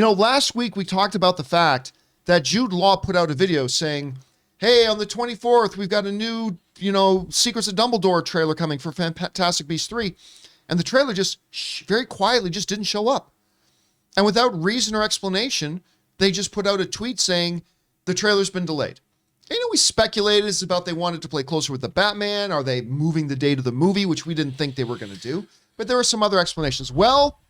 Last week we talked about the fact that Jude Law put out a video saying, hey, on the 24th, we've got a new, Secrets of Dumbledore trailer coming for Fantastic Beasts 3. And the trailer just very quietly just didn't show up. And without reason or explanation, they just put out a tweet saying the trailer's been delayed. And, we speculated it's about they wanted to play closer with the Batman. Are they moving the date of the movie, which we didn't think they were going to do. But there were some other explanations. Well,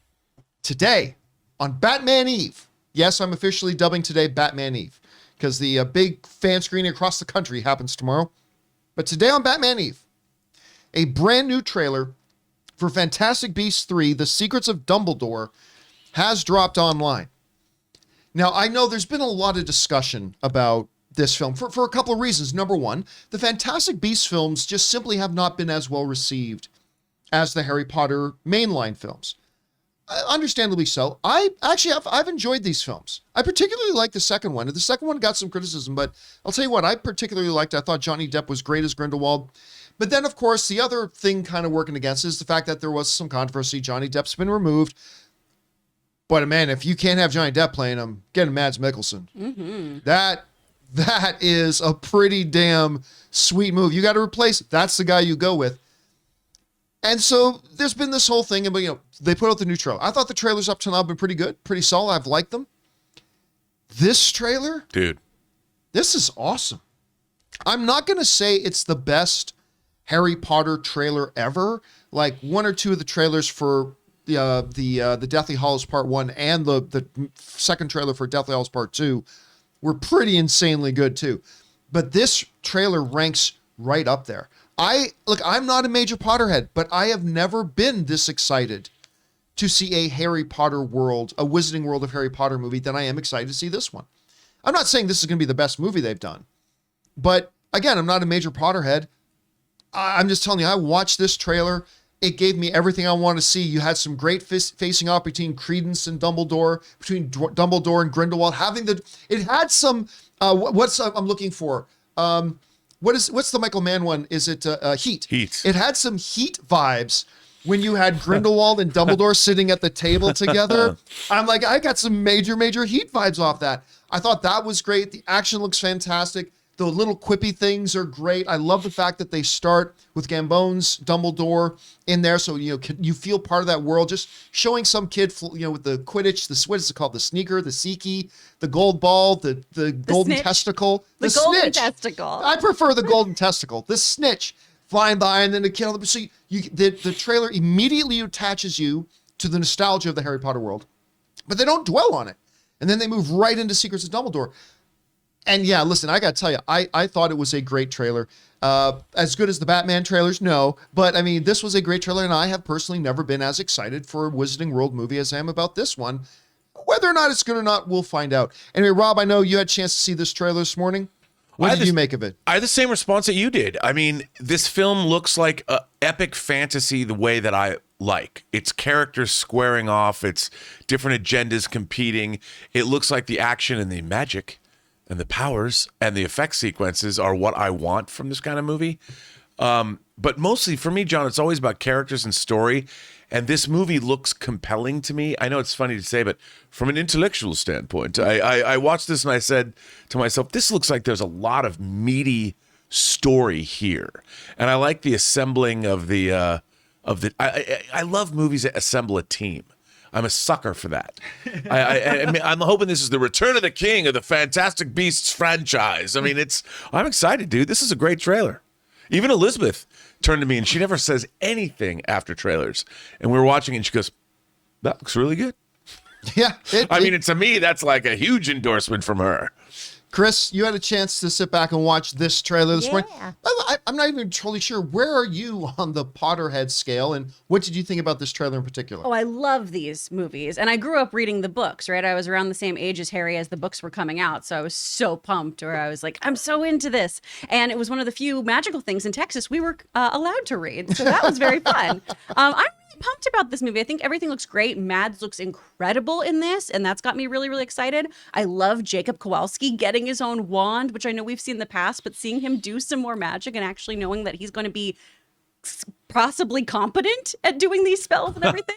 today, on Batman Eve, yes, I'm officially dubbing today Batman Eve, because the big fan screening across the country happens tomorrow. But today on Batman Eve, a brand new trailer for Fantastic Beasts 3, The Secrets of Dumbledore, has dropped online. Now, I know there's been a lot of discussion about this film for a couple of reasons. Number one, the Fantastic Beasts films just simply have not been as well received as the Harry Potter mainline films. Understandably so. I've enjoyed these films. I particularly like the second one. The second one got some criticism, but I'll tell you what, I particularly liked. I thought Johnny Depp was great as Grindelwald. But then, of course, the other thing kind of working against is the fact that there was some controversy. Johnny Depp's been removed. But man, if you can't have Johnny Depp playing him, get him Mads Mikkelsen. Mm-hmm. That is a pretty damn sweet move. You got to replace it. That's the guy you go with. And so there's been this whole thing, and they put out the new trailer. I thought the trailers up to now have been pretty good, pretty solid. I've liked them. This trailer, dude, this is awesome. I'm not going to say it's the best Harry Potter trailer ever. Like one or two of the trailers for the Deathly Hallows Part 1 and the second trailer for Deathly Hallows Part 2 were pretty insanely good too. But this trailer ranks right up there. I'm not a major Potterhead, but I have never been this excited to see a Harry Potter world, a Wizarding World of Harry Potter movie than I am excited to see this one. I'm not saying this is going to be the best movie they've done, but again, I'm not a major Potterhead. I'm just telling you, I watched this trailer. It gave me everything I want to see. You had some great facing off between Credence and Dumbledore, between Dumbledore and Grindelwald. It had some, I'm looking for? What's the Michael Mann one? Is it Heat? Heat. It had some Heat vibes when you had Grindelwald and Dumbledore sitting at the table together. I'm like, I got some major Heat vibes off that. I thought that was great. The action looks fantastic. The little quippy things are great. I love the fact that they start with Gambone's Dumbledore in there, so you feel part of that world. Just showing some kid, with the Quidditch, what is it called? The sneaker, the Seekie, the gold ball, the golden snitch. Testicle, the golden snitch. Testicle. I prefer the golden testicle. The snitch flying by, and then the kid. So the trailer immediately attaches you to the nostalgia of the Harry Potter world, but they don't dwell on it, and then they move right into Secrets of Dumbledore. And yeah, listen, I got to tell you, I thought it was a great trailer. As good as the Batman trailers, no. But I mean, this was a great trailer, and I have personally never been as excited for a Wizarding World movie as I am about this one. Whether or not it's good or not, we'll find out. Anyway, Rob, I know you had a chance to see this trailer this morning. What did you make of it? I had the same response that you did. I mean, this film looks like an epic fantasy the way that I like. It's characters squaring off. It's different agendas competing. It looks like the action and the magic and the powers and the effect sequences are what I want from this kind of movie. But mostly for me, John, it's always about characters and story. And this movie looks compelling to me. I know it's funny to say, but from an intellectual standpoint, I watched this and I said to myself, this looks like there's a lot of meaty story here. And I like the assembling of I love movies that assemble a team. I'm a sucker for that. I'm hoping this is the return of the king of the Fantastic Beasts franchise. I mean, I'm excited, dude. This is a great trailer. Even Elizabeth turned to me, and she never says anything after trailers. And we were watching, and she goes, that looks really good. Yeah. To me, that's like a huge endorsement from her. Chris, you had a chance to sit back and watch this trailer this morning. I'm not even totally sure. Where are you on the Potterhead scale, and what did you think about this trailer in particular? Oh, I love these movies. And I grew up reading the books, right? I was around the same age as Harry as the books were coming out. So I was so pumped, or I was like, I'm so into this. And it was one of the few magical things in Texas we were allowed to read. So that was very fun. I'm really pumped about this movie. I think everything looks great. Mads looks incredible in this, and that's got me really, really excited. I love Jacob Kowalski getting his own wand, which I know we've seen in the past, but seeing him do some more magic and actually knowing that he's going to be possibly competent at doing these spells and everything.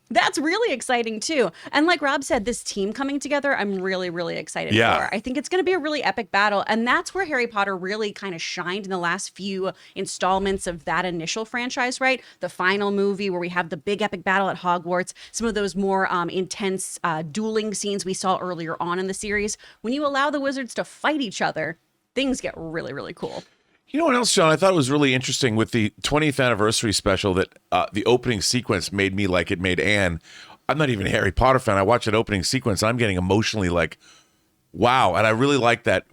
That's really exciting too. And like Rob said, this team coming together, I'm really, really excited for. I think it's going to be a really epic battle. And that's where Harry Potter really kind of shined in the last few installments of that initial franchise, right? The final movie where we have the big epic battle at Hogwarts, some of those more intense dueling scenes we saw earlier on in the series. When you allow the wizards to fight each other, things get really, really cool. You know what else, John? I thought it was really interesting with the 20th anniversary special that the opening sequence made me like it made Anne. I'm not even a Harry Potter fan. I watch that opening sequence and I'm getting emotionally like, wow. And I really like that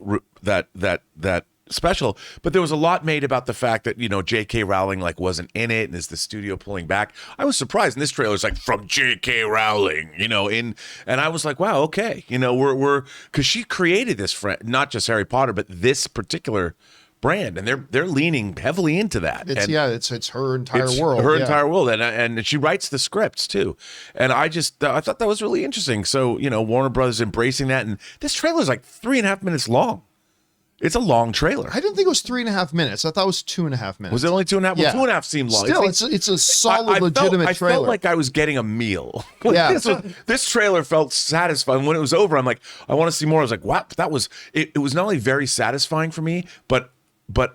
special. But there was a lot made about the fact that, you know, J.K. Rowling like wasn't in it and is the studio pulling back. I was surprised. And this trailer is like from J.K. Rowling, you know, and I was like, wow, okay. You know, we're because she created this, not just Harry Potter, but this particular brand, and they're leaning heavily into that. It's her entire world. Her entire world, and she writes the scripts too. And I thought that was really interesting. So, you know, Warner Brothers embracing that, and this trailer is like 3.5 minutes long. It's a long trailer. I didn't think it was 3.5 minutes. I thought it was 2.5 minutes. Was it only 2.5? Yeah. Well, 2.5 seemed long. Still, it's a solid, legitimate trailer. I felt like I was getting a meal. Yeah. This trailer felt satisfying. When it was over, I'm like, I want to see more. I was like, wow, that was it was not only very satisfying for me, but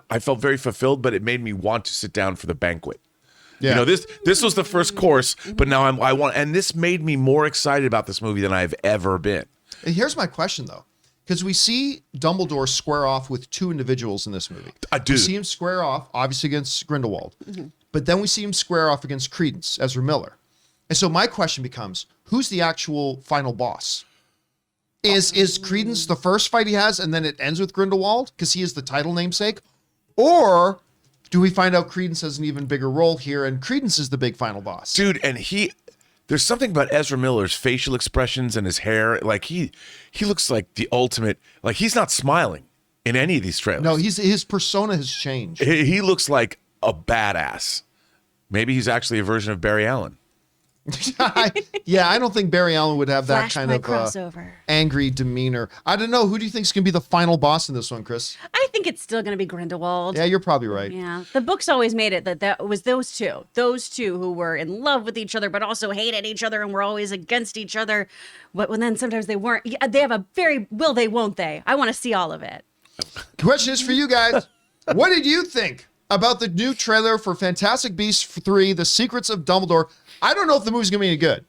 I felt very fulfilled, but it made me want to sit down for the banquet. Yeah. You know, this was the first course, but now I want, and this made me more excited about this movie than I've ever been. And here's my question though, because we see Dumbledore square off with two individuals in this movie. I do. We see him square off, obviously against Grindelwald, but then we see him square off against Credence, Ezra Miller. And so my question becomes, who's the actual final boss? Is Credence the first fight he has and then it ends with Grindelwald because he is the title namesake? Or do we find out Credence has an even bigger role here and Credence is the big final boss? Dude, and there's something about Ezra Miller's facial expressions and his hair. Like he looks like the ultimate, like he's not smiling in any of these trailers. No, his persona has changed. He looks like a badass. Maybe he's actually a version of Barry Allen. I don't think Barry Allen would have that kind of crossover. Angry demeanor. I don't know. Who do you think is going to be the final boss in this one, Chris? I think it's still going to be Grindelwald. Yeah, you're probably right. Yeah. The books always made it that was those two who were in love with each other, but also hated each other and were always against each other. But when then sometimes they weren't. Yeah, they have a very will they, won't they? I want to see all of it. Question is for you guys. What did you think about the new trailer for Fantastic Beasts 3, The Secrets of Dumbledore? I don't know if the movie's going to be any good.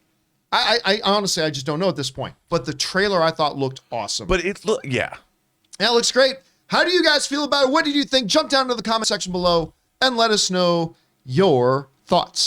I honestly, I just don't know at this point. But the trailer I thought looked awesome. But it looks great. How do you guys feel about it? What did you think? Jump down to the comment section below and let us know your thoughts.